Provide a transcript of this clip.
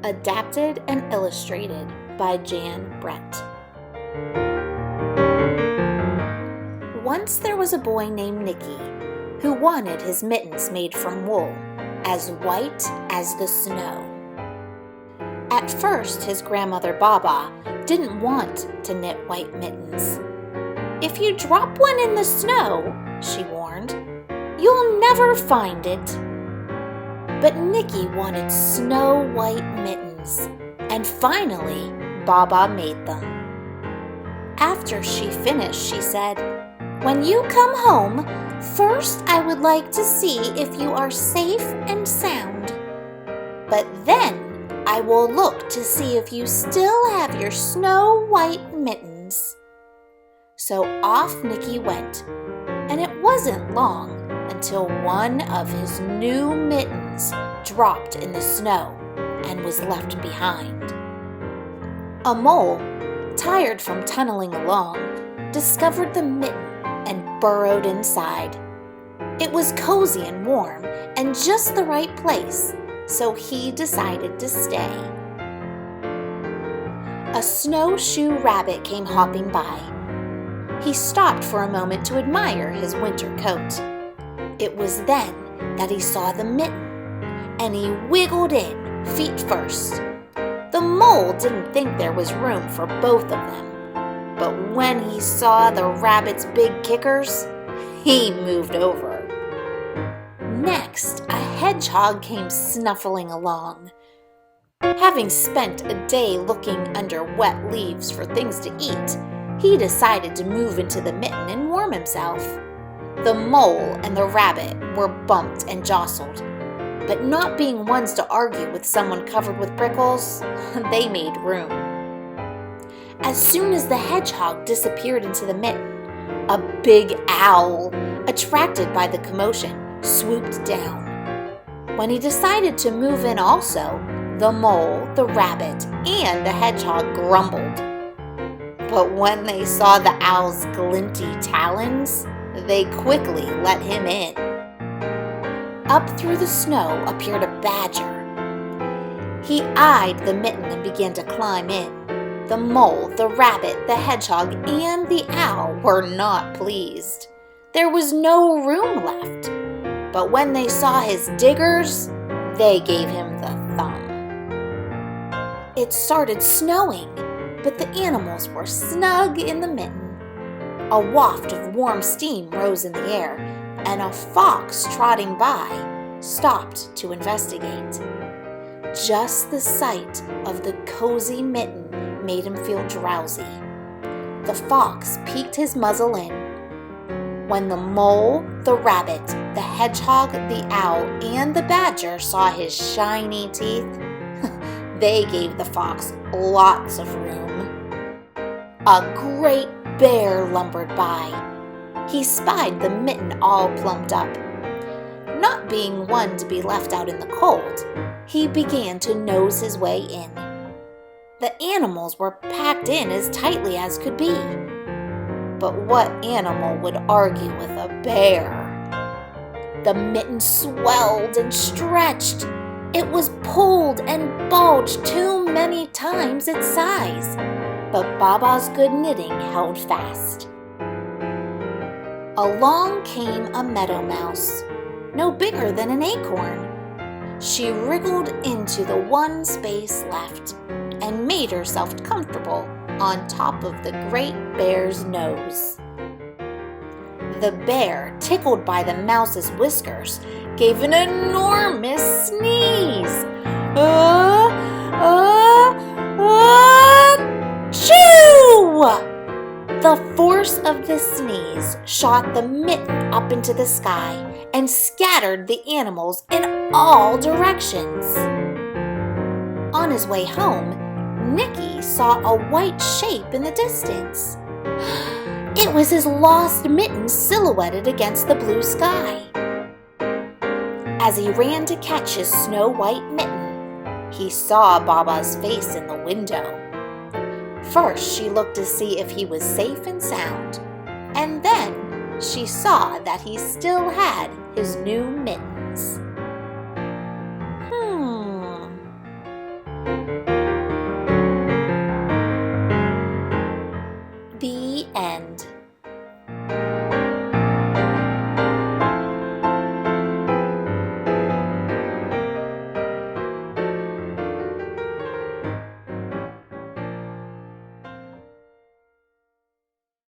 Adapted and illustrated by Jan Brett. Once there was a boy named Nicky who wanted his mittens made from wool, as white as the snow. At first, his grandmother Baba didn't want to knit white mittens. "If you drop one in the snow," she warned, "you'll never find it." But Nicky wanted snow-white mittens, and finally, Baba made them. After she finished, she said, "When you come home, first I would like to see if you are safe and sound. But then I will look to see if you still have your snow-white mittens." So off Nicky went, and it wasn't long until one of his new mittens dropped in the snow and was left behind. A mole, tired from tunneling along, discovered the mitten and burrowed inside. It was cozy and warm and just the right place, so he decided to stay. A snowshoe rabbit came hopping by. He stopped for a moment to admire his winter coat. It was then that he saw the mitten, and he wiggled in, feet first. The mole didn't think there was room for both of them, but when he saw the rabbit's big kickers, he moved over. Next, a hedgehog came snuffling along. Having spent a day looking under wet leaves for things to eat, he decided to move into the mitten and warm himself. The mole and the rabbit were bumped and jostled, but not being ones to argue with someone covered with prickles, they made room. As soon as the hedgehog disappeared into the mitten, a big owl, attracted by the commotion, swooped down. When he decided to move in also, the mole, the rabbit, and the hedgehog grumbled. But when they saw the owl's glinty talons, they quickly let him in. Up through the snow appeared a badger. He eyed the mitten and began to climb in. The mole, the rabbit, the hedgehog, and the owl were not pleased. There was no room left. But when they saw his diggers, they gave him the thumb. It started snowing, but the animals were snug in the mitten. A waft of warm steam rose in the air, and a fox trotting by stopped to investigate. Just the sight of the cozy mitten made him feel drowsy. The fox peeked his muzzle in. When the mole, the rabbit, the hedgehog, the owl, and the badger saw his shiny teeth, they gave the fox lots of room. A great bear lumbered by. He spied the mitten all plumped up. Not being one to be left out in the cold, he began to nose his way in. The animals were packed in as tightly as could be. But what animal would argue with a bear? The mitten swelled and stretched. It was pulled and bulged too many times its size. But Baba's good knitting held fast. Along came a meadow mouse, no bigger than an acorn. She wriggled into the one space left and made herself comfortable on top of the great bear's nose. The bear, tickled by the mouse's whiskers, gave an enormous sneeze. Achoo! The force of the sneeze shot the mitten up into the sky and scattered the animals in all directions. On his way home, Nicky saw a white shape in the distance. It was his lost mitten silhouetted against the blue sky. As he ran to catch his snow-white mitten, he saw Baba's face in the window. First, she looked to see if he was safe and sound, and then she saw that he still had his new mittens.